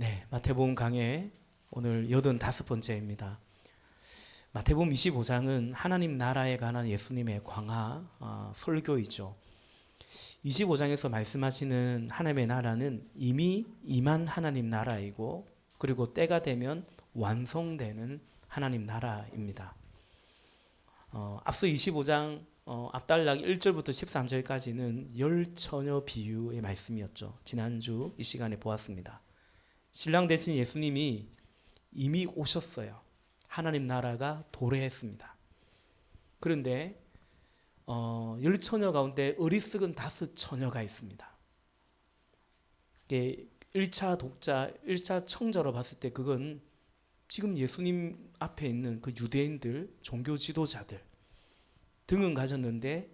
네, 마태복음 강해 오늘 85번째입니다. 마태복음 25장은 하나님 나라에 관한 예수님의 광화 설교이죠. 25장에서 말씀하시는 하나님의 나라는 이미 임한 하나님 나라이고, 그리고 때가 되면 완성되는 하나님 나라입니다. 앞서 25장 앞달락 1절부터 13절까지는 열처녀 비유의 말씀이었죠. 지난주 이 시간에 보았습니다. 신랑 대신 예수님이 이미 오셨어요. 하나님 나라가 도래했습니다. 그런데 열 처녀 가운데 어리석은 5처녀가 있습니다. 1차 독자, 1차 청자로 봤을 때 그건 지금 예수님 앞에 있는 그 유대인들, 종교 지도자들, 등은 가졌는데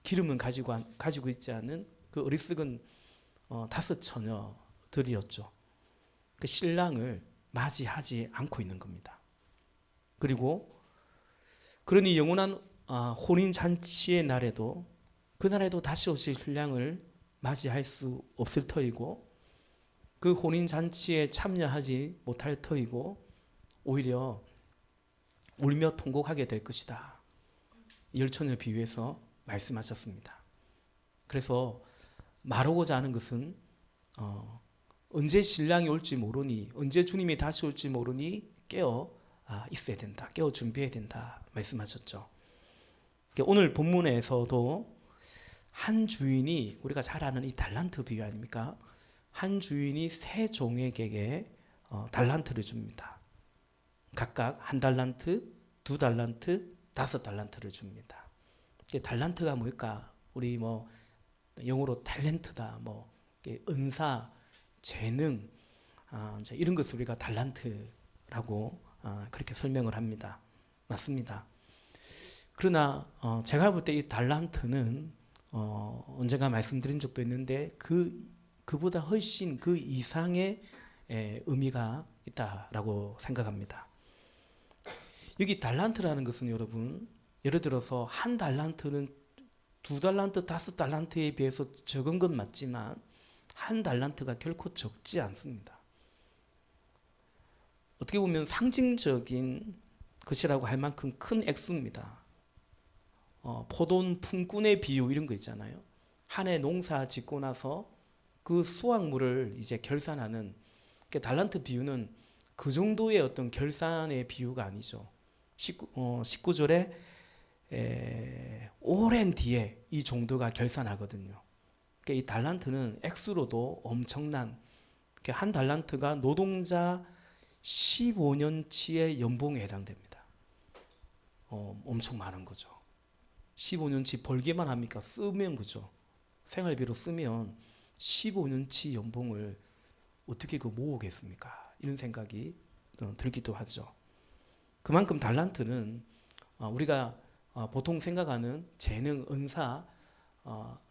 기름은 가지고 있지 않은 그 어리석은 5처녀들이었죠. 그 신랑을 맞이하지 않고 있는 겁니다. 그리고 그러니 영원한 혼인잔치의 날에도, 그날에도 다시 오실 신랑을 맞이할 수 없을 터이고, 그 혼인잔치에 참여하지 못할 터이고, 오히려 울며 통곡하게 될 것이다. 열처녀 비유에서 말씀하셨습니다. 그래서 말하고자 하는 것은 언제 신랑이 올지 모르니, 언제 주님이 다시 올지 모르니 깨어 있어야 된다, 깨어 준비해야 된다 말씀하셨죠. 오늘 본문에서도 한 주인이, 우리가 잘 아는 이 달란트 비유 아닙니까? 한 주인이 세 종에게 달란트를 줍니다. 각각 한 달란트, 두 달란트, 5달란트를 줍니다. 달란트가 뭘까? 우리 영어로 탤런트다, 은사, 재능, 이런 것을 우리가 달란트라고 그렇게 설명을 합니다. 맞습니다. 그러나 제가 볼 때 이 달란트는 언젠가 말씀드린 적도 있는데 그보다 훨씬 그 이상의 의미가 있다라고 생각합니다. 여기 달란트라는 것은 여러분, 예를 들어서 한 달란트는 2달란트, 5달란트에 비해서 적은 건 맞지만 한 달란트가 결코 적지 않습니다. 어떻게 보면 상징적인 것이라고 할 만큼 큰 액수입니다. 포도원 품꾼의 비유 이런 거 있잖아요. 한 해 농사 짓고 나서 그 수확물을 이제 결산하는, 달란트 비유는 그 정도의 어떤 결산의 비유가 아니죠. 19절에 오랜 뒤에 이 정도가 결산하거든요. 이 달란트는 액수로도 엄청난, 한 달란트가 노동자 15년치의 연봉에 해당됩니다. 엄청 많은 거죠. 15년치 벌기만 합니까? 쓰면, 그죠? 생활비로 쓰면 15년치 연봉을 어떻게 모으겠습니까? 이런 생각이 들기도 하죠. 그만큼 달란트는 우리가 보통 생각하는 재능, 은사,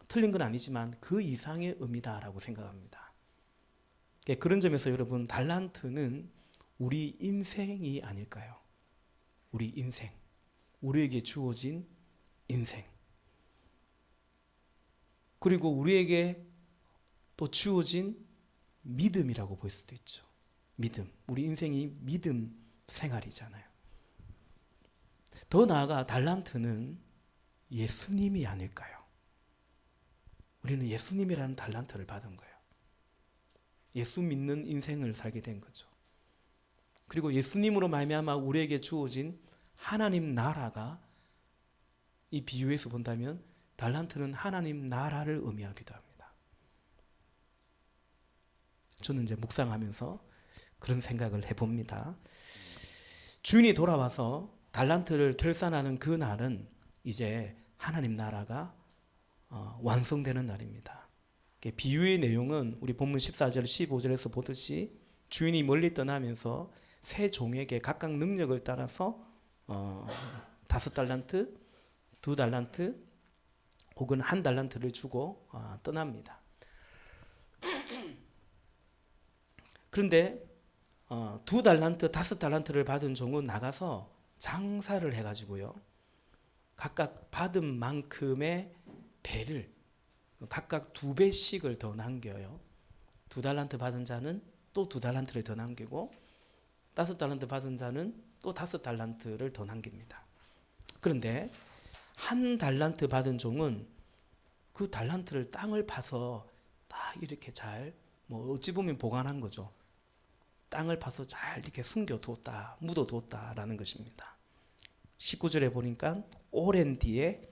틀린 건 아니지만 그 이상의 의미다라고 생각합니다. 그런 점에서 여러분, 달란트는 우리 인생이 아닐까요? 우리 인생, 우리에게 주어진 인생, 그리고 우리에게 또 주어진 믿음이라고 볼 수도 있죠. 믿음, 우리 인생이 믿음 생활이잖아요. 더 나아가 달란트는 예수님이 아닐까요? 우리는 예수님이라는 달란트를 받은 거예요. 예수 믿는 인생을 살게 된 거죠. 그리고 예수님으로 말미암아 우리에게 주어진 하나님 나라가, 이 비유에서 본다면 달란트는 하나님 나라를 의미하기도 합니다. 저는 이제 묵상하면서 그런 생각을 해봅니다. 주인이 돌아와서 달란트를 결산하는 그 날은 이제 하나님 나라가 완성되는 날입니다. 비유의 내용은 우리 본문 14절 15절에서 보듯이 주인이 멀리 떠나면서 세 종에게 각각 능력을 따라서 5달란트, 2달란트 혹은 1달란트를 주고 떠납니다. 그런데 2달란트, 5달란트를 받은 종은 나가서 장사를 해가지고요, 각각 받은 만큼의 배를 각각 2배씩을 더 남겨요. 2달란트 받은 자는 또 2달란트를 더 남기고 5달란트 받은 자는 또 5달란트를 더 남깁니다. 그런데 1달란트 받은 종은 그 달란트를 땅을 파서 다 이렇게 잘 어찌 보면 보관한 거죠. 땅을 파서 잘 이렇게 숨겨두었다, 묻어두었다라는 것입니다. 19절에 보니까 오랜 뒤에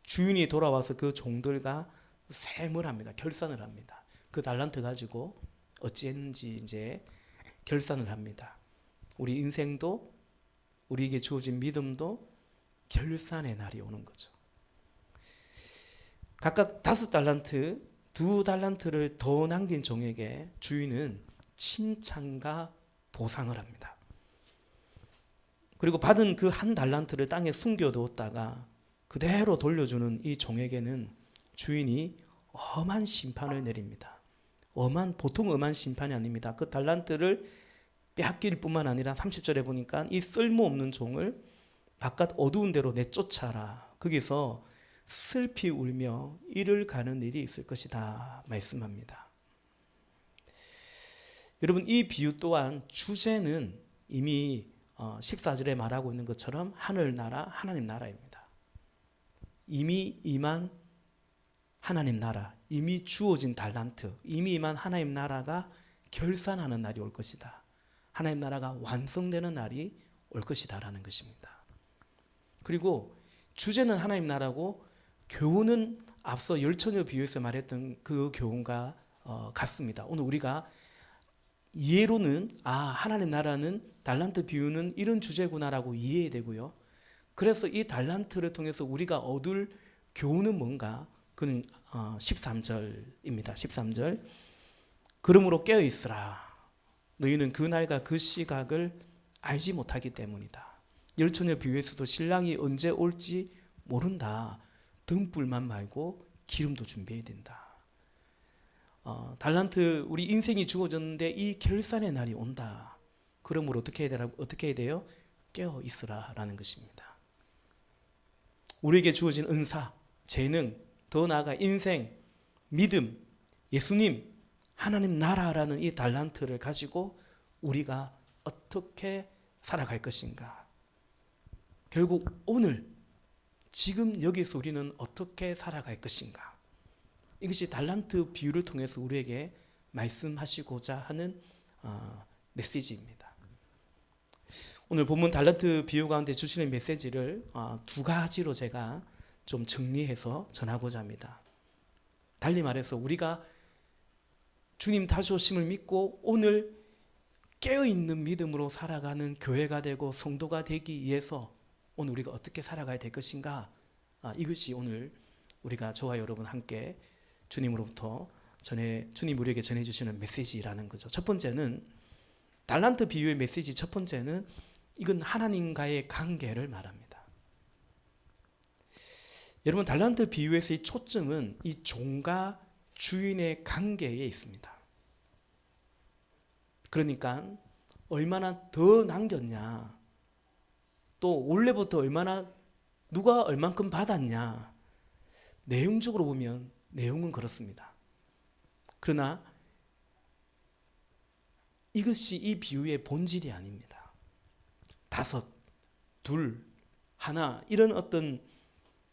주인이 돌아와서 그 종들과 셈을 합니다. 결산을 합니다. 그 달란트 가지고 어찌했는지 이제 결산을 합니다. 우리 인생도 우리에게 주어진 믿음도 결산의 날이 오는 거죠. 각각 5달란트, 2달란트를 더 남긴 종에게 주인은 칭찬과 보상을 합니다. 그리고 받은 그 1달란트를 땅에 숨겨두었다가 그대로 돌려주는 이 종에게는 주인이 엄한 심판을 내립니다. 보통 엄한 심판이 아닙니다. 그 달란트를 빼앗길 뿐만 아니라 30절에 보니까 이 쓸모없는 종을 바깥 어두운 데로 내쫓아라. 거기서 슬피 울며 이를 가는 일이 있을 것이다 말씀합니다. 여러분, 이 비유 또한 주제는 이미 14절에 말하고 있는 것처럼 하늘나라, 하나님 나라입니다. 이미 임한 하나님 나라, 이미 주어진 달란트, 이미 임한 하나님 나라가 결산하는 날이 올 것이다. 하나님 나라가 완성되는 날이 올 것이다 라는 것입니다. 그리고 주제는 하나님 나라고 교훈은 앞서 열처녀 비유에서 말했던 그 교훈과 같습니다. 오늘 우리가 이해로는 하나님 나라는 달란트 비유는 이런 주제구나라고 이해되고요. 그래서 이 달란트를 통해서 우리가 얻을 교훈은 뭔가? 그는 13절입니다. 13절. 그러므로 깨어있으라. 너희는 그 날과 그 시각을 알지 못하기 때문이다. 열처녀 비유에서도 신랑이 언제 올지 모른다. 등불만 말고 기름도 준비해야 된다. 달란트, 우리 인생이 주어졌는데 이 결산의 날이 온다. 그러므로 어떻게 해야 돼요? 깨어 있으라 라는 것입니다. 우리에게 주어진 은사, 재능, 더 나아가 인생, 믿음, 예수님, 하나님 나라라는 이 달란트를 가지고 우리가 어떻게 살아갈 것인가. 결국 오늘 지금 여기서 우리는 어떻게 살아갈 것인가. 이것이 달란트 비유를 통해서 우리에게 말씀하시고자 하는 메시지입니다. 오늘 본문 달란트 비유 가운데 주시는 메시지를 2가지로 제가 좀 정리해서 전하고자 합니다. 달리 말해서 우리가 주님 다시 오심을 믿고 오늘 깨어있는 믿음으로 살아가는 교회가 되고 성도가 되기 위해서 오늘 우리가 어떻게 살아가야 될 것인가. 이것이 오늘 우리가 저와 여러분 함께 주님으로부터 주님 우리에게 전해주시는 메시지라는 거죠. 첫 번째는 달란트 비유의 메시지 첫 번째는 이건 하나님과의 관계를 말합니다. 여러분, 달란트 비유에서의 초점은 이 종과 주인의 관계에 있습니다. 그러니까 얼마나 더 남겼냐, 또 원래부터 누가 얼만큼 받았냐, 내용적으로 보면 내용은 그렇습니다. 그러나 이것이 이 비유의 본질이 아닙니다. 5, 2, 1 이런 어떤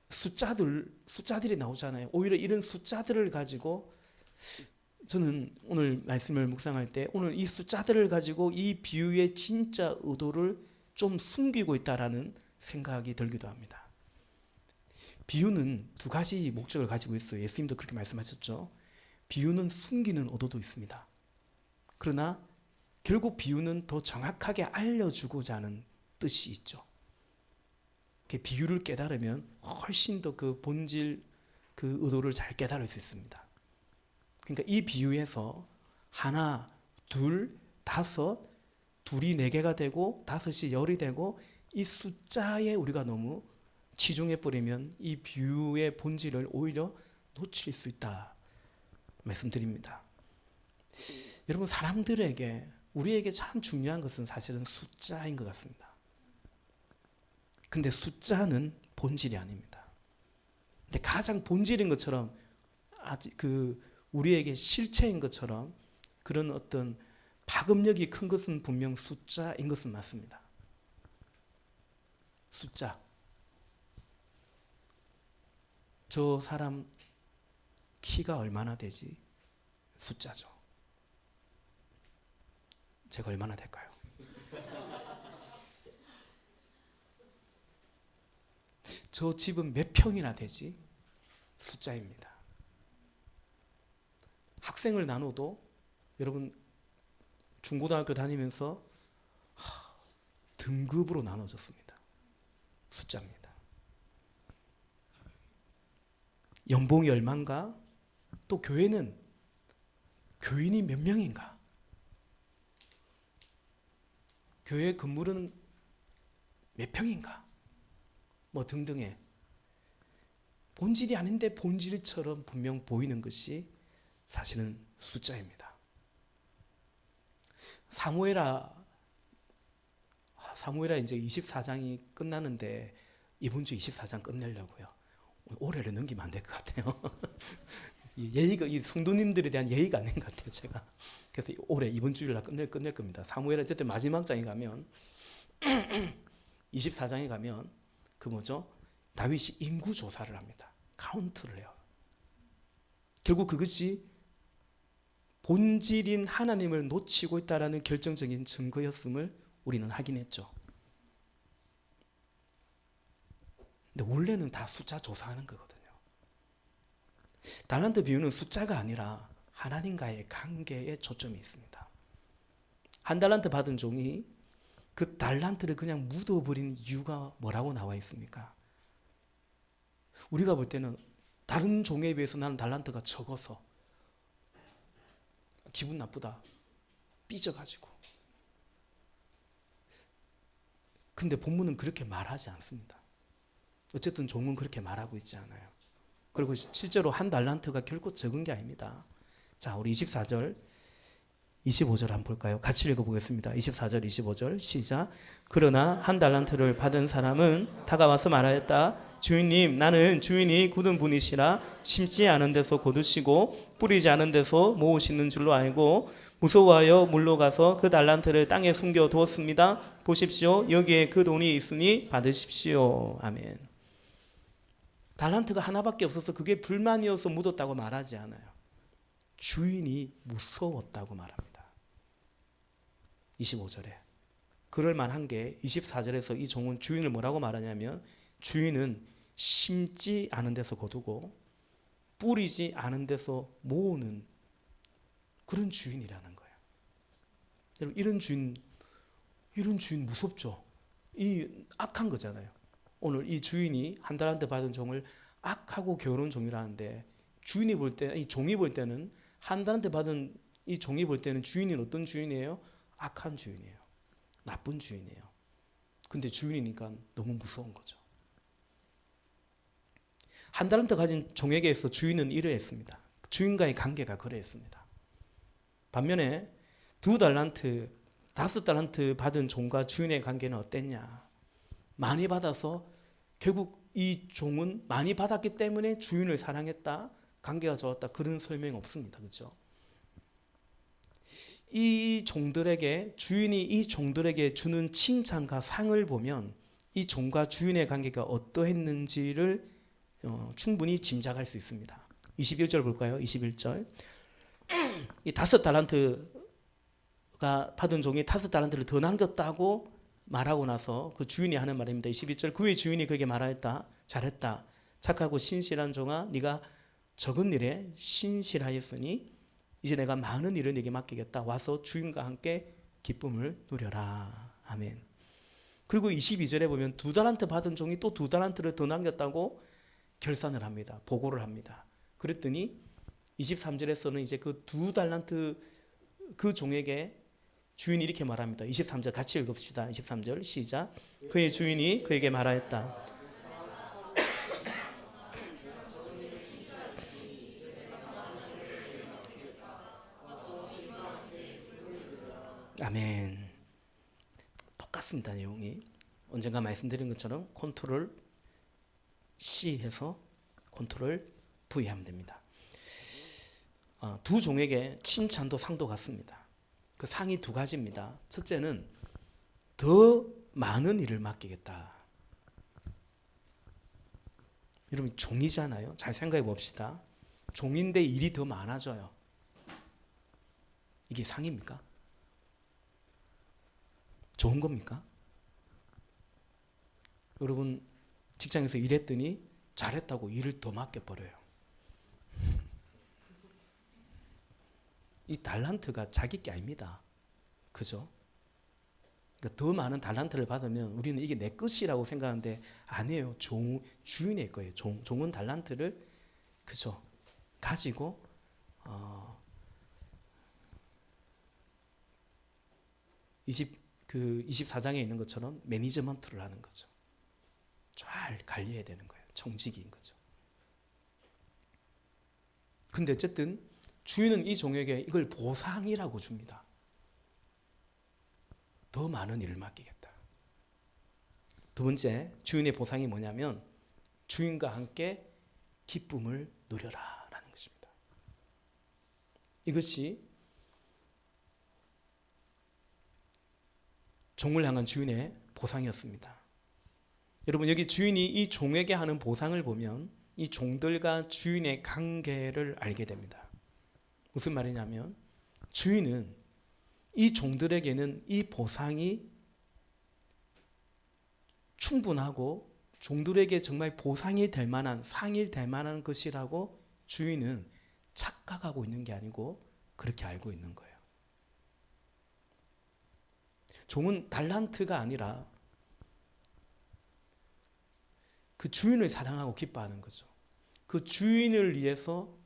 숫자들이 나오잖아요. 오히려 이런 숫자들을 가지고 저는 오늘 말씀을 묵상할 때 오늘 이 숫자들을 가지고 이 비유의 진짜 의도를 좀 숨기고 있다라는 생각이 들기도 합니다. 비유는 2가지 목적을 가지고 있어요. 예수님도 그렇게 말씀하셨죠. 비유는 숨기는 의도도 있습니다. 그러나 결국 비유는 더 정확하게 알려주고자 하는 뜻이 있죠. 비유를 깨달으면 훨씬 더 그 본질, 그 의도를 잘 깨달을 수 있습니다. 그러니까 이 비유에서 1, 2, 5, 2이 4개가 되고 5이 10이 되고 이 숫자에 우리가 너무 치중해버리면 이 비유의 본질을 오히려 놓칠 수 있다 말씀드립니다. 여러분, 우리에게 참 중요한 것은 사실은 숫자인 것 같습니다. 근데 숫자는 본질이 아닙니다. 근데 가장 본질인 것처럼 우리에게 실체인 것처럼 그런 어떤 파급력이 큰 것은 분명 숫자인 것은 맞습니다. 숫자. 저 사람 키가 얼마나 되지? 숫자죠. 제가 얼마나 될까요? 저 집은 몇 평이나 되지? 숫자입니다. 학생을 나눠도 여러분 중고등학교 다니면서 등급으로 나눠졌습니다. 숫자입니다. 연봉이 얼마인가? 또 교회는 교인이 몇 명인가? 교회 건물은 몇 평인가? 뭐 등등의 본질이 아닌데 본질처럼 분명 보이는 것이 사실은 숫자입니다. 사무엘하 이제 24장이 끝나는데 이번 주 24장 끝내려고요. 올해를 넘기면 안 될 것 같아요. 예의가, 이 성도님들에 대한 예의가 아닌 것 같아요, 제가. 그래서 올해 이번 주일날 끝낼 겁니다. 사무엘 어쨌든 마지막 장에 가면 24장에 가면 그 뭐죠? 다윗이 인구 조사를 합니다. 카운트를 해요. 결국 그것이 본질인 하나님을 놓치고 있다라는 결정적인 증거였음을 우리는 확인했죠. 근데 원래는 다 숫자 조사하는 거거든요. 달란트 비유는 숫자가 아니라 하나님과의 관계에 초점이 있습니다. 한 달란트 받은 종이 그 달란트를 그냥 묻어버린 이유가 뭐라고 나와 있습니까? 우리가 볼 때는 다른 종에 비해서 나는 달란트가 적어서 기분 나쁘다, 삐져가지고. 근데 본문은 그렇게 말하지 않습니다. 어쨌든 종은 그렇게 말하고 있지 않아요. 그리고 실제로 한 달란트가 결코 적은 게 아닙니다. 자, 우리 24절 25절 한번 볼까요? 같이 읽어보겠습니다. 24절 25절 시작. 그러나 한 달란트를 받은 사람은 다가와서 말하였다. 주인님, 나는 주인이 굳은 분이시라 심지 않은 데서 거두시고 뿌리지 않은 데서 모으시는 줄로 알고 무서워하여 물러가서 그 달란트를 땅에 숨겨 두었습니다. 보십시오. 여기에 그 돈이 있으니 받으십시오. 아멘. 달란트가 하나밖에 없어서 그게 불만이어서 묻었다고 말하지 않아요. 주인이 무서웠다고 말합니다. 25절에 그럴 만한 게 24절에서 이 종은 주인을 뭐라고 말하냐면 주인은 심지 않은 데서 거두고 뿌리지 않은 데서 모으는 그런 주인이라는 거예요. 여러분, 이런 주인 무섭죠? 이 악한 거잖아요. 오늘 이 주인이 한 달란트 받은 종을 악하고 게으른 종이라는데 주인이 볼 때, 이 종이 볼 때는 한 달란트 받은 이 종이 볼 때는 주인이 어떤 주인이에요? 악한 주인이에요. 나쁜 주인이에요. 근데 주인이니까 너무 무서운 거죠. 한 달란트 가진 종에게서 주인은 이러했습니다. 주인과의 관계가 그러했습니다. 반면에 2달란트, 5달란트 받은 종과 주인의 관계는 어땠냐? 많이 받아서 결국 이 종은 많이 받았기 때문에 주인을 사랑했다, 관계가 좋았다, 그런 설명이 없습니다. 그렇죠? 이 종들에게, 주인이 이 종들에게 주는 칭찬과 상을 보면 이 종과 주인의 관계가 어떠했는지를 충분히 짐작할 수 있습니다. 21절 볼까요? 21절. 이 5달란트가 받은 종이 5달란트를 더 남겼다고 말하고 나서 그 주인이 하는 말입니다. 21절. 그의 주인이 그에게 말하였다. 잘했다. 착하고 신실한 종아, 네가 적은 일에 신실하였으니 이제 내가 많은 일을 네게 맡기겠다. 와서 주인과 함께 기쁨을 누려라. 아멘. 그리고 22절에 보면 2달란트 받은 종이 또 2달란트를 더 남겼다고 결산을 합니다. 보고를 합니다. 그랬더니 23절에서는 이제 그 2달란트 그 종에게 주인이 이렇게 말합니다. 23절 같이 읽읍시다. 23절 시작. 그의 주인이 그에게 말하였다. 아멘. 똑같습니다. 내용이. 언젠가 말씀드린 것처럼 컨트롤 C 해서 컨트롤 V 하면 됩니다. 두 종에게 칭찬도 상도 같습니다. 그 상이 두 가지입니다. 첫째는 더 많은 일을 맡기겠다. 여러분 종이잖아요. 잘 생각해 봅시다. 종인데 일이 더 많아져요. 이게 상입니까? 좋은 겁니까? 여러분 직장에서 일했더니 잘했다고 일을 더 맡겨버려요. 이 달란트가 자기 게 아닙니다. 그죠? 그러니까 더 많은 달란트를 받으면 우리는 이게 내 것이라고 생각하는데 아니에요. 주인의 거예요. 종은 달란트를 그죠? 가지고 24장에 있는 것처럼 매니지먼트를 하는 거죠. 잘 관리해야 되는 거예요. 청직인 거죠. 근데 어쨌든 주인은 이 종에게 이걸 보상이라고 줍니다. 더 많은 일을 맡기겠다. 두 번째, 주인의 보상이 뭐냐면 주인과 함께 기쁨을 누려라 라는 것입니다. 이것이 종을 향한 주인의 보상이었습니다. 여러분 여기 주인이 이 종에게 하는 보상을 보면 이 종들과 주인의 관계를 알게 됩니다. 무슨 말이냐면 주인은 이 종들에게는 이 보상이 충분하고 종들에게 정말 보상이 될 만한 상이 될 만한 것이라고 주인은 착각하고 있는 게 아니고 그렇게 알고 있는 거예요. 종은 달란트가 아니라 그 주인을 사랑하고 기뻐하는 거죠. 그 주인을 위해서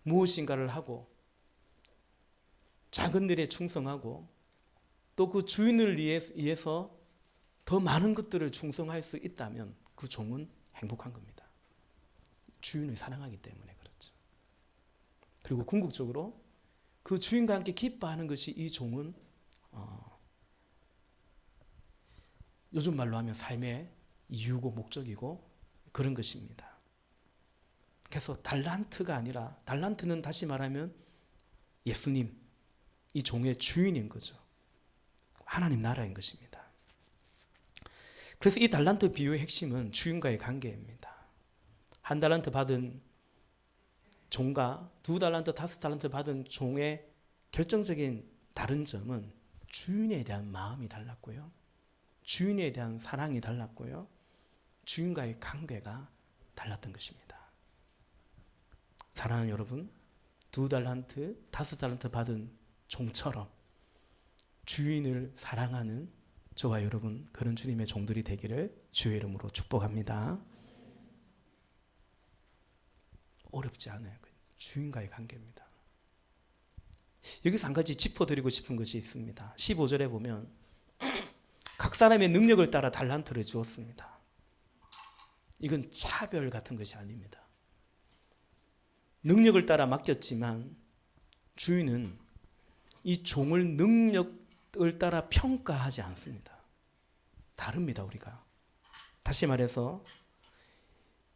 무엇인가를 하고 작은 일에 충성하고 또 그 주인을 위해서 더 많은 것들을 충성할 수 있다면 그 종은 행복한 겁니다. 주인을 사랑하기 때문에 그렇죠. 그리고 궁극적으로 그 주인과 함께 기뻐하는 것이 이 종은 요즘 말로 하면 삶의 이유고 목적이고 그런 것입니다. 그래서 달란트가 아니라 달란트는 다시 말하면 예수님, 이 종의 주인인 거죠. 하나님 나라인 것입니다. 그래서 이 달란트 비유의 핵심은 주인과의 관계입니다. 한 달란트 받은 종과 두 달란트, 다섯 달란트 받은 종의 결정적인 다른 점은 주인에 대한 마음이 달랐고요. 주인에 대한 사랑이 달랐고요. 주인과의 관계가 달랐던 것입니다. 사랑하는 여러분, 두 달란트, 다섯 달란트 받은 종처럼 주인을 사랑하는 저와 여러분 그런 주님의 종들이 되기를 주의 이름으로 축복합니다. 어렵지 않아요. 주인과의 관계입니다. 여기서 한 가지 짚어드리고 싶은 것이 있습니다. 15절에 보면 각 사람의 능력을 따라 달란트를 주었습니다. 이건 차별 같은 것이 아닙니다. 능력을 따라 맡겼지만 주인은 이 종을 능력을 따라 평가하지 않습니다. 다릅니다, 우리가. 다시 말해서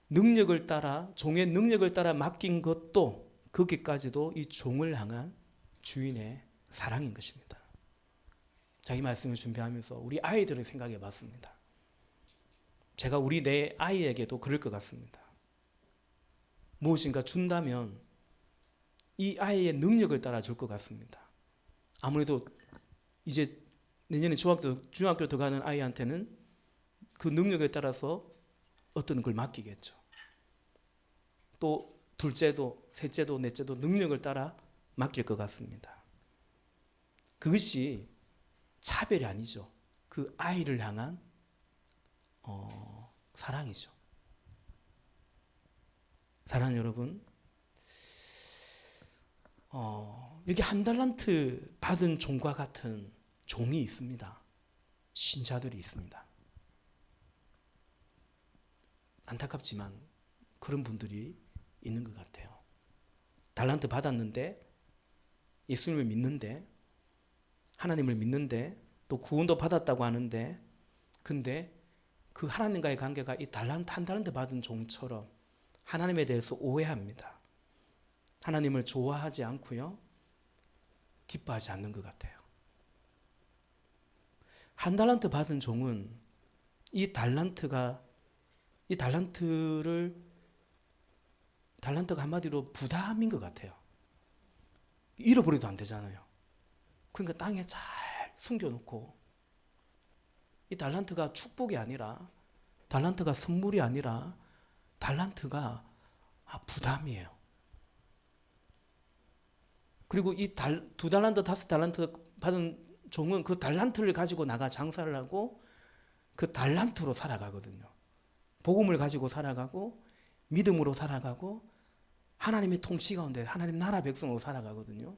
능력을 따라 종의 능력을 따라 맡긴 것도 거기까지도 이 종을 향한 주인의 사랑인 것입니다. 자, 이 말씀을 준비하면서 우리 아이들을 생각해 봤습니다. 제가 우리 내 아이에게도 그럴 것 같습니다. 무엇인가 준다면 이 아이의 능력을 따라 줄 것 같습니다. 아무래도 이제 내년에 중학교 들어가는 아이한테는 그 능력에 따라서 어떤 걸 맡기겠죠. 또 둘째도, 셋째도, 넷째도 능력을 따라 맡길 것 같습니다. 그것이 차별이 아니죠. 그 아이를 향한 사랑이죠. 사랑하는 여러분, 여기 한 달란트 받은 종과 같은 종이 있습니다. 신자들이 있습니다. 안타깝지만 그런 분들이 있는 것 같아요. 달란트 받았는데 예수님을 믿는데 하나님을 믿는데 또 구원도 받았다고 하는데 근데 그 하나님과의 관계가 이 한 달란트 받은 종처럼 하나님에 대해서 오해합니다. 하나님을 좋아하지 않고요, 기뻐하지 않는 것 같아요. 한 달란트 받은 종은 이 달란트가 한마디로 부담인 것 같아요. 잃어버려도 안 되잖아요. 그러니까 땅에 잘 숨겨놓고, 이 달란트가 축복이 아니라, 달란트가 선물이 아니라, 달란트가 부담이에요. 그리고 이 2달란트, 5달란트 받은 종은 그 달란트를 가지고 나가 장사를 하고 그 달란트로 살아가거든요. 복음을 가지고 살아가고 믿음으로 살아가고 하나님의 통치 가운데 하나님 나라 백성으로 살아가거든요.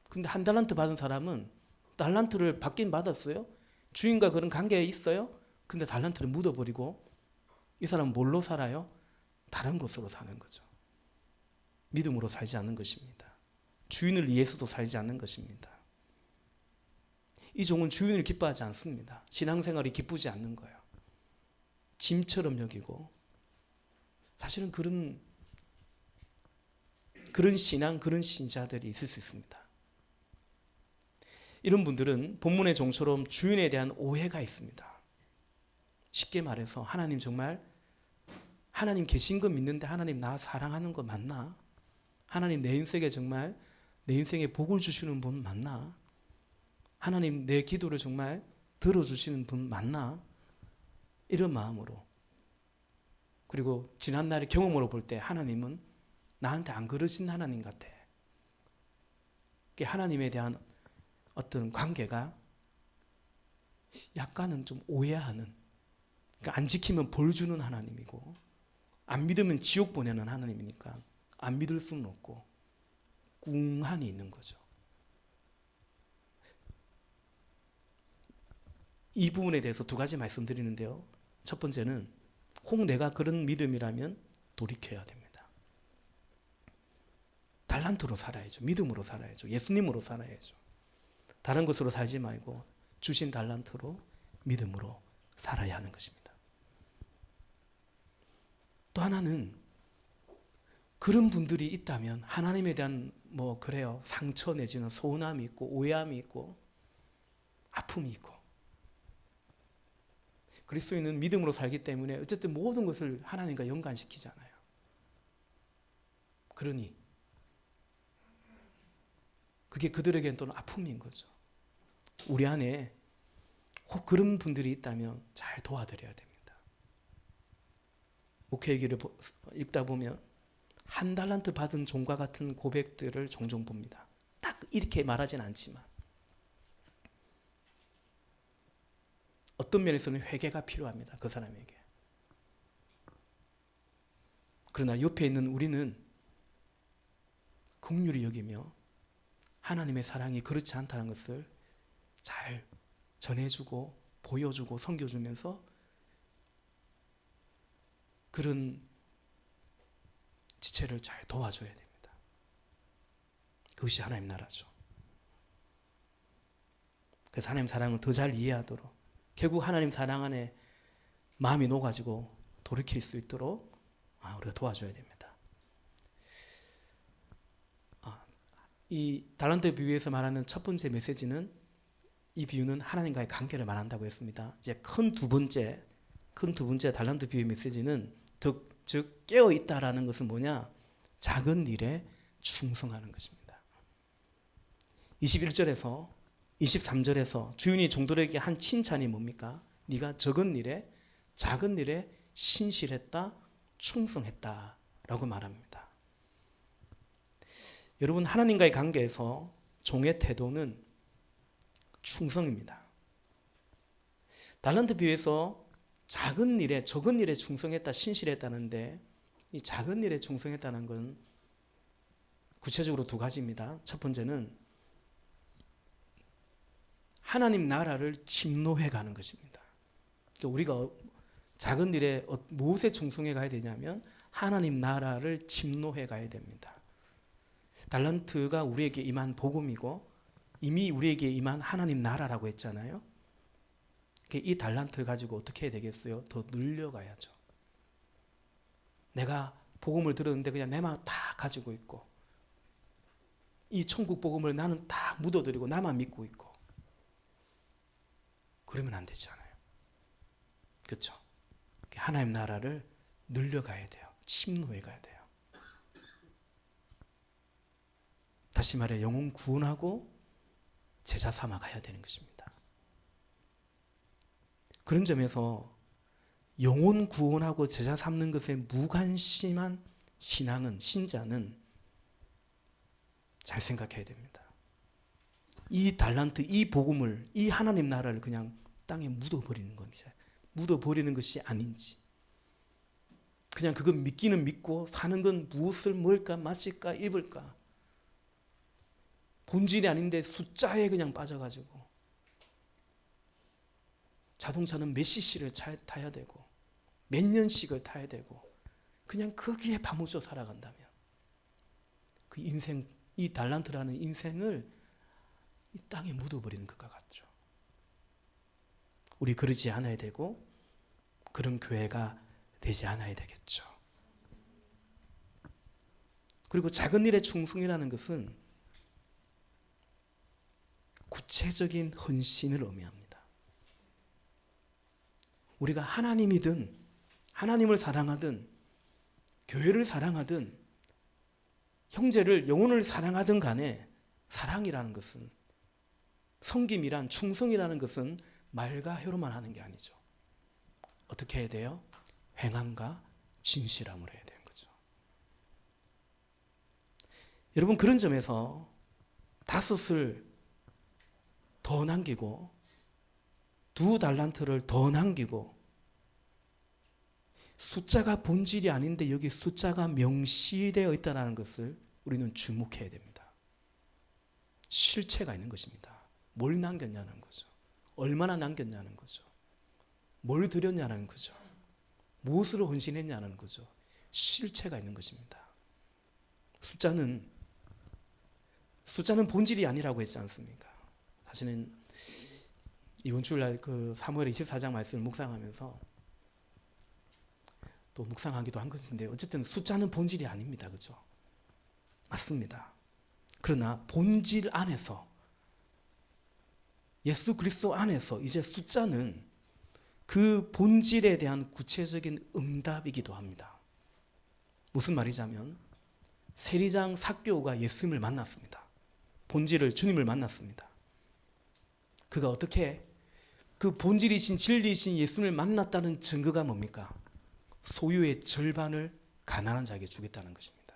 근데 한 달란트 받은 사람은 달란트를 받긴 받았어요. 주인과 그런 관계에 있어요. 근데 달란트를 묻어버리고 이 사람은 뭘로 살아요? 다른 것으로 사는 거죠. 믿음으로 살지 않는 것입니다. 주인을 위해서도 살지 않는 것입니다. 이 종은 주인을 기뻐하지 않습니다. 신앙생활이 기쁘지 않는 거예요. 짐처럼 여기고, 사실은 그런 신앙, 그런 신자들이 있을 수 있습니다. 이런 분들은 본문의 종처럼 주인에 대한 오해가 있습니다. 쉽게 말해서 하나님 정말, 하나님 계신 거 믿는데 하나님 나 사랑하는 거 맞나? 하나님 내 인생에 정말 내 인생에 복을 주시는 분 맞나? 하나님 내 기도를 정말 들어주시는 분 맞나? 이런 마음으로, 그리고 지난날의 경험으로 볼 때 하나님은 나한테 안 그러신 하나님 같아. 하나님에 대한 어떤 관계가 약간은 좀 오해하는, 그러니까 안 지키면 벌 주는 하나님이고 안 믿으면 지옥 보내는 하나님이니까 안 믿을 수는 없고 꿍하니 있는 거죠. 이 부분에 대해서 두 가지 말씀드리는데요. 첫 번째는 혹 내가 그런 믿음이라면 돌이켜야 됩니다. 달란트로 살아야죠. 믿음으로 살아야죠. 예수님으로 살아야죠. 다른 것으로 살지 말고 주신 달란트로 믿음으로 살아야 하는 것입니다. 또 하나는 그런 분들이 있다면 하나님에 대한 그래요, 상처 내지는 서운함이 있고 오해함이 있고 아픔이 있고, 그리스도인은 믿음으로 살기 때문에 어쨌든 모든 것을 하나님과 연관시키잖아요. 그러니 그게 그들에게는 또는 아픔인 거죠. 우리 안에 혹 그런 분들이 있다면 잘 도와드려야 됩니다. 목회기를 읽다 보면 한 달란트 받은 종과 같은 고백들을 종종 봅니다. 딱 이렇게 말하진 않지만 어떤 면에서는 회개가 필요합니다. 그 사람에게. 그러나 옆에 있는 우리는 긍휼히 여기며 하나님의 사랑이 그렇지 않다는 것을 잘 전해주고 보여주고 섬겨주면서 그런 지체를 잘 도와줘야 됩니다. 그것이 하나님 나라죠. 그래서 하나님 사랑을 더 잘 이해하도록, 결국 하나님 사랑 안에 마음이 녹아지고 돌이킬 수 있도록 우리가 도와줘야 됩니다. 이 달란트 비유에서 말하는 첫 번째 메시지는, 이 비유는 하나님과의 관계를 말한다고 했습니다. 이제 큰 두 번째 달란트 비유의 메시지는 즉 깨어 있다라는 것은 뭐냐? 작은 일에 충성하는 것입니다. 21절에서 23절에서 주인이 종들에게 한 칭찬이 뭡니까? 네가 작은 일에 신실했다, 충성했다 라고 말합니다. 여러분, 하나님과의 관계에서 종의 태도는 충성입니다. 달란트 비유에서 적은 일에 충성했다, 신실했다는데, 이 작은 일에 충성했다는 건 구체적으로 두 가지입니다. 첫 번째는 하나님 나라를 침노해 가는 것입니다. 그러니까 우리가 작은 일에 무엇에 충성해 가야 되냐면 하나님 나라를 침노해 가야 됩니다. 달란트가 우리에게 임한 복음이고 이미 우리에게 임한 하나님 나라라고 했잖아요. 이 달란트를 가지고 어떻게 해야 되겠어요? 더 늘려가야죠. 내가 복음을 들었는데 그냥 내 마음 다 가지고 있고 이 천국 복음을 나는 다 묻어드리고 나만 믿고 있고, 그러면 안 되잖아요. 그렇죠? 하나님 나라를 늘려가야 돼요. 침노해 가야 돼요. 다시 말해 영혼 구원하고 제자 삼아 가야 되는 것입니다. 그런 점에서 영혼 구원하고 제자 삼는 것에 무관심한 신앙은, 신자는 잘 생각해야 됩니다. 이 달란트, 이 복음을, 이 하나님 나라를 그냥 땅에 묻어버리는 건지, 묻어버리는 것이 아닌지, 그냥 그거 믿기는 믿고 사는 건 무엇을 먹을까 마실까 입을까, 본질이 아닌데 숫자에 그냥 빠져가지고 자동차는 몇 cc를 타야 되고 몇 년씩을 타야 되고 그냥 거기에 파묻혀 살아간다면 그 인생, 이 달란트라는 인생을 이 땅에 묻어버리는 것과 같죠. 우리 그러지 않아야 되고 그런 교회가 되지 않아야 되겠죠. 그리고 작은 일에 충성이라는 것은 구체적인 헌신을 의미합니다. 우리가 하나님이든 하나님을 사랑하든 교회를 사랑하든 형제를, 영혼을 사랑하든 간에 사랑이라는 것은, 섬김이란, 충성이라는 것은 말과 혀로만 하는 게 아니죠. 어떻게 해야 돼요? 행함과 진실함으로 해야 되는 거죠. 여러분, 그런 점에서 5을 더 남기고 2달란트를 더 남기고, 숫자가 본질이 아닌데 여기 숫자가 명시되어 있다는 것을 우리는 주목해야 됩니다. 실체가 있는 것입니다. 뭘 남겼냐는 거죠. 얼마나 남겼냐는 거죠. 뭘 드렸냐는 거죠. 무엇으로 헌신했냐는 거죠. 실체가 있는 것입니다. 숫자는 본질이 아니라고 했지 않습니까? 사실은 이번 주일날 그 사무엘 24장 말씀을 묵상하면서 또 묵상하기도 한 것인데, 어쨌든 숫자는 본질이 아닙니다. 그죠? 맞습니다. 그러나 본질 안에서, 예수 그리스도 안에서 이제 숫자는 그 본질에 대한 구체적인 응답이기도 합니다. 무슨 말이냐면 세리장 삭개오가 예수님을 만났습니다. 본질을, 주님을 만났습니다. 그가 어떻게 그 본질이신 진리이신 예수님을 만났다는 증거가 뭡니까? 소유의 절반을 가난한 자에게 주겠다는 것입니다.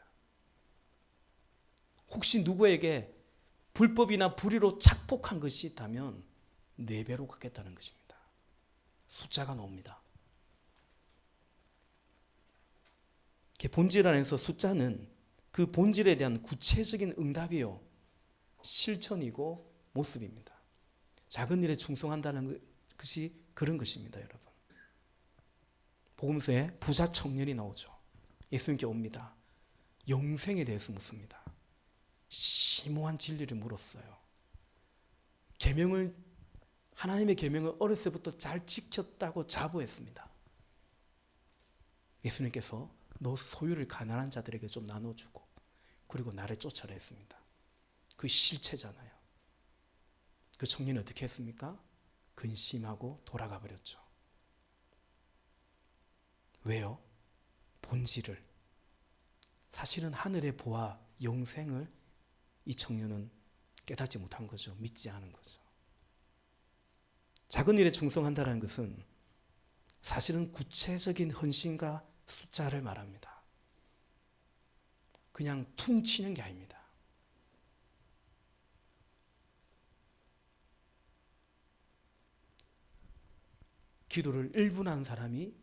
혹시 누구에게 불법이나 불의로 착복한 것이 있다면 4배로 갚겠다는 것입니다. 숫자가 나옵니다. 본질 안에서 숫자는 그 본질에 대한 구체적인 응답이요, 실천이고 모습입니다. 작은 일에 충성한다는 것이 그런 것입니다. 여러분, 복음서에 부자 청년이 나오죠. 예수님께 옵니다. 영생에 대해서 묻습니다. 심오한 진리를 물었어요. 하나님의 계명을 어렸을 때부터 잘 지켰다고 자부했습니다. 예수님께서 너 소유를 가난한 자들에게 좀 나눠주고 그리고 나를 쫓아라 했습니다. 그 실체잖아요. 그 청년이 어떻게 했습니까? 근심하고 돌아가 버렸죠. 왜요? 본질을, 사실은 하늘의 보화, 영생을 이 청년은 깨닫지 못한 거죠. 믿지 않은 거죠. 작은 일에 충성한다는 것은 사실은 구체적인 헌신과 숫자를 말합니다. 그냥 퉁치는 게 아닙니다. 기도를 1분 하는 사람이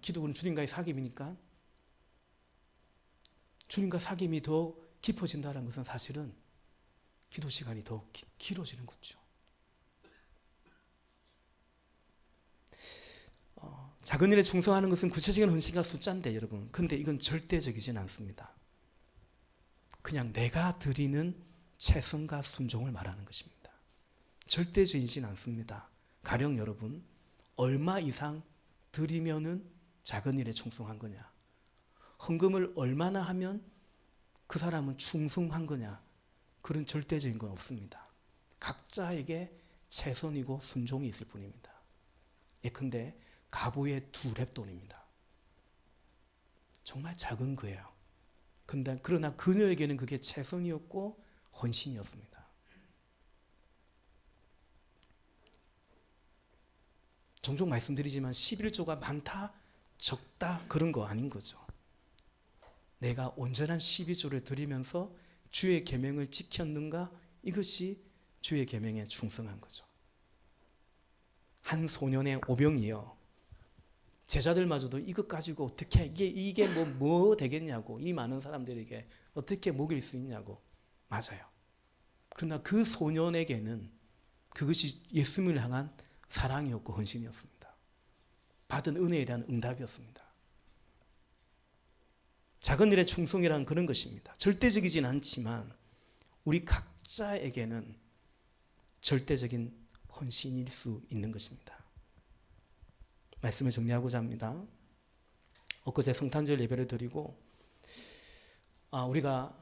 기도는 주님과의 사귐이니까 주님과 사귐이 더 깊어진다는 것은 사실은 기도 시간이 더 길어지는 거죠. 작은 일에 충성하는 것은 구체적인 헌신과 숫자인데 여러분, 근데 이건 절대적이진 않습니다. 그냥 내가 드리는 최선과 순종을 말하는 것입니다. 절대적이진 않습니다. 가령 여러분, 얼마 이상 드리면은 작은 일에 충성한 거냐, 헌금을 얼마나 하면 그 사람은 충성한 거냐? 그런 절대적인 건 없습니다. 각자에게 최선이고 순종이 있을 뿐입니다. 예컨대 가부의 2렙돈입니다. 정말 작은 거예요. 그러나 그녀에게는 그게 최선이었고 헌신이었습니다. 종종 말씀드리지만 11조가 많다, 적다 그런 거 아닌 거죠. 내가 온전한 12조를 드리면서 주의 계명을 지켰는가? 이것이 주의 계명에 충성한 거죠. 한 소년의 오병이요, 제자들마저도 이것 가지고 어떻게 이게 뭐 되겠냐고, 이 많은 사람들에게 어떻게 먹일 수 있냐고. 맞아요. 그러나 그 소년에게는 그것이 예수님을 향한 사랑이었고 헌신이었습니다. 받은 은혜에 대한 응답이었습니다. 작은 일에 충성이라는 그런 것입니다. 절대적이진 않지만 우리 각자에게는 절대적인 헌신일 수 있는 것입니다. 말씀을 정리하고자 합니다. 엊그제 성탄절 예배를 드리고 우리가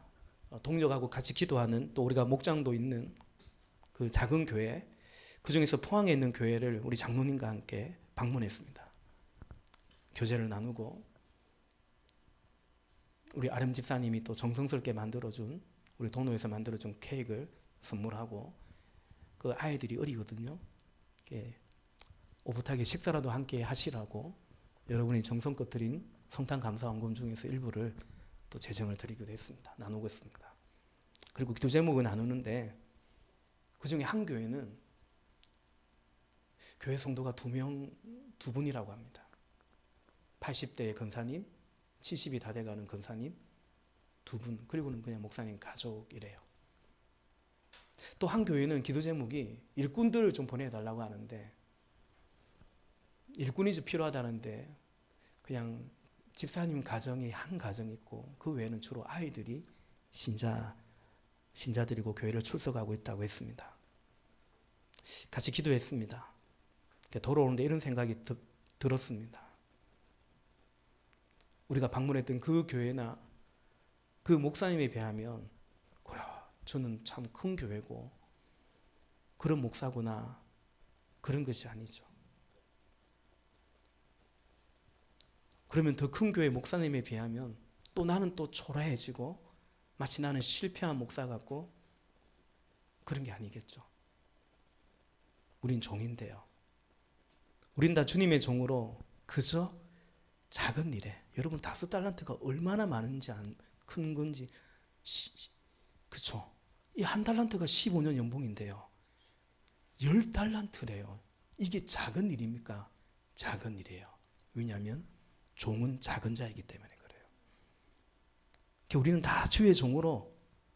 동료하고 같이 기도하는, 또 우리가 목장도 있는 그 작은 교회, 그 중에서 포항에 있는 교회를 우리 장로님과 함께 방문했습니다. 교제를 나누고 우리 아름 집사님이 또 정성스럽게 만들어준, 우리 동로에서 만들어준 케이크를 선물하고, 그 아이들이 어리거든요. 오붓하게 식사라도 함께 하시라고 여러분이 정성껏 드린 성탄 감사원금 중에서 일부를 또 재정을 드리기도 했습니다. 나누고 있습니다. 그리고 기도 제목을 나누는데 그 중에 한 교회는 교회 성도가 두 분이라고 합니다. 80대의 권사님, 70이 다 돼가는 권사님 2분, 그리고는 그냥 목사님 가족이래요. 또 한 교회는 기도 제목이 일꾼들을 좀 보내달라고 하는데, 일꾼이 좀 필요하다는데 그냥 집사님 가정이 한 가정 있고 그 외에는 주로 아이들이 신자들이고 교회를 출석하고 있다고 했습니다. 같이 기도했습니다. 돌아오는데 이런 생각이 들었습니다. 우리가 방문했던 그 교회나 그 목사님에 비하면, 그래, 저는 참 큰 교회고 그런 목사구나, 그런 것이 아니죠. 그러면 더 큰 교회 목사님에 비하면 또 나는 또 초라해지고 마치 나는 실패한 목사 같고 그런 게 아니겠죠. 우린 종인데요. 우린 다 주님의 종으로 그저 작은 일에, 여러분 5달란트가 얼마나 많은지 큰 건지, 그쵸? 이 1달란트가 15년 연봉인데요. 10달란트래요. 이게 작은 일입니까? 작은 일이에요. 왜냐하면 종은 작은 자이기 때문에 그래요. 우리는 다 주의 종으로,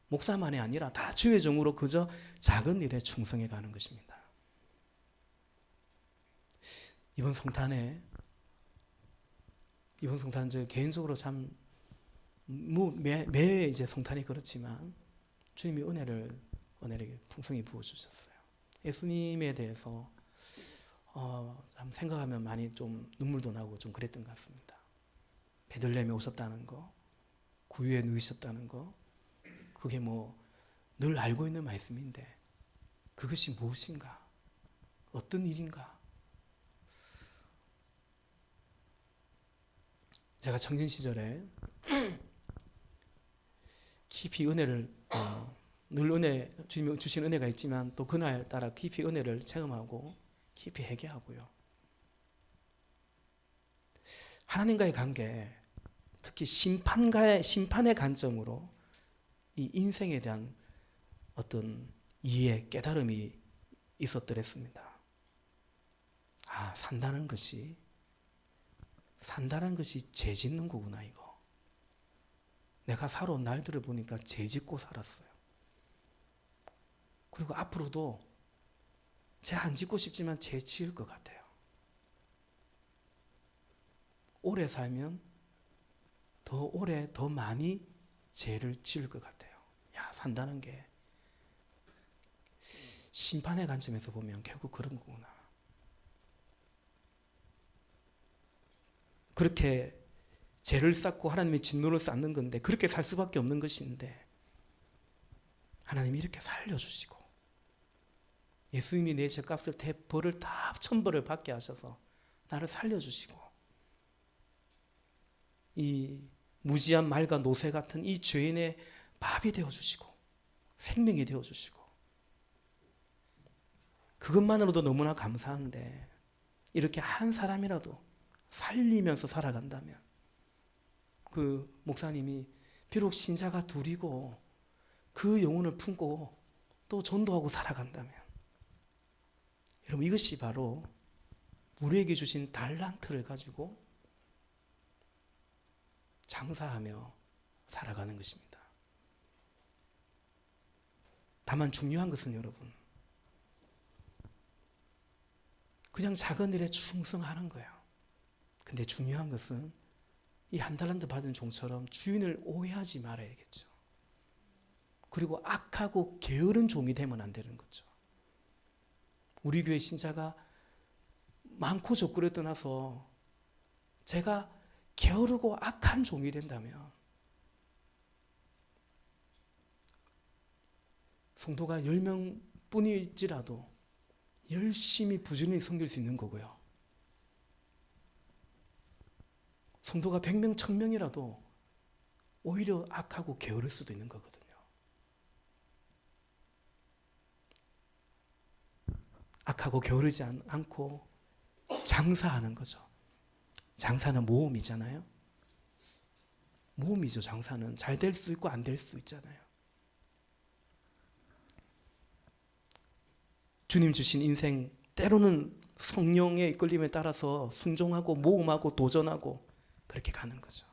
목사만이 아니라 다 주의 종으로 그저 작은 일에 충성해 가는 것입니다. 이번 성탄 저 개인적으로 참 매 이제 성탄이 그렇지만 주님이 은혜를 풍성히 부어 주셨어요. 예수님에 대해서 참 생각하면 많이 좀 눈물도 나고 좀 그랬던 것 같습니다. 베들레헴에 오셨다는 거, 구유에 누이셨다는 거, 그게 늘 알고 있는 말씀인데 그것이 무엇인가? 어떤 일인가? 제가 청년 시절에 깊이 은혜를 늘 주님이 주신 은혜가 있지만 또 그날 따라 깊이 은혜를 체험하고 깊이 회개하고요. 하나님과의 관계, 특히 심판의 관점으로 이 인생에 대한 어떤 이해, 깨달음이 있었더랬습니다. 산다는 것이 죄 짓는 거구나, 이거. 내가 살아온 날들을 보니까 죄 짓고 살았어요. 그리고 앞으로도 죄 안 짓고 싶지만 죄 지을 것 같아요. 오래 살면 더 오래 더 많이 죄를 지을 것 같아요. 산다는 게 심판의 관점에서 보면 결국 그런 거구나. 그렇게 죄를 쌓고 하나님의 진노를 쌓는 건데 그렇게 살 수밖에 없는 것인데 하나님이 이렇게 살려주시고 예수님이 내 죄값을 벌을 다 천벌을 받게 하셔서 나를 살려주시고 이 무지한 말과 노새 같은 이 죄인의 밥이 되어주시고 생명이 되어주시고 그것만으로도 너무나 감사한데 이렇게 한 사람이라도 살리면서 살아간다면 그 목사님이 비록 신자가 둘이고 그 영혼을 품고 또 전도하고 살아간다면 여러분 이것이 바로 우리에게 주신 달란트를 가지고 장사하며 살아가는 것입니다. 다만 중요한 것은 여러분 그냥 작은 일에 충성하는 거예요. 근데 중요한 것은 이 한 달란트 받은 종처럼 주인을 오해하지 말아야겠죠. 그리고 악하고 게으른 종이 되면 안 되는 거죠. 우리 교회 신자가 많고 적고를 떠나서 제가 게으르고 악한 종이 된다면 성도가 10명 뿐일지라도 열심히 부지런히 섬길 수 있는 거고요. 성도가 100명, 1000명이라도 오히려 악하고 게으를 수도 있는 거거든요. 악하고 게으르지 않고 장사하는 거죠. 장사는 모험이잖아요. 모험이죠. 장사는 잘 될 수 있고 안 될 수 있잖아요. 주님 주신 인생 때로는 성령의 이끌림에 따라서 순종하고 모험하고 도전하고 그렇게 가는 거죠.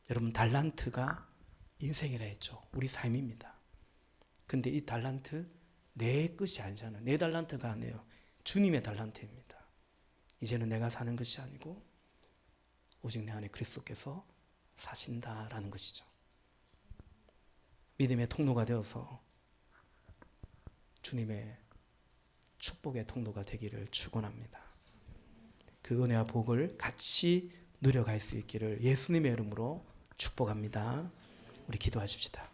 여러분 달란트가 인생이라 했죠. 우리 삶입니다. 근데 이 달란트 내 것이 아니잖아요. 내 달란트가 아니에요. 주님의 달란트입니다. 이제는 내가 사는 것이 아니고 오직 내 안에 그리스도께서 사신다라는 것이죠. 믿음의 통로가 되어서 주님의 축복의 통로가 되기를 축원합니다. 그 은혜와 복을 같이 누려갈 수 있기를 예수님의 이름으로 축복합니다. 우리 기도하십시다.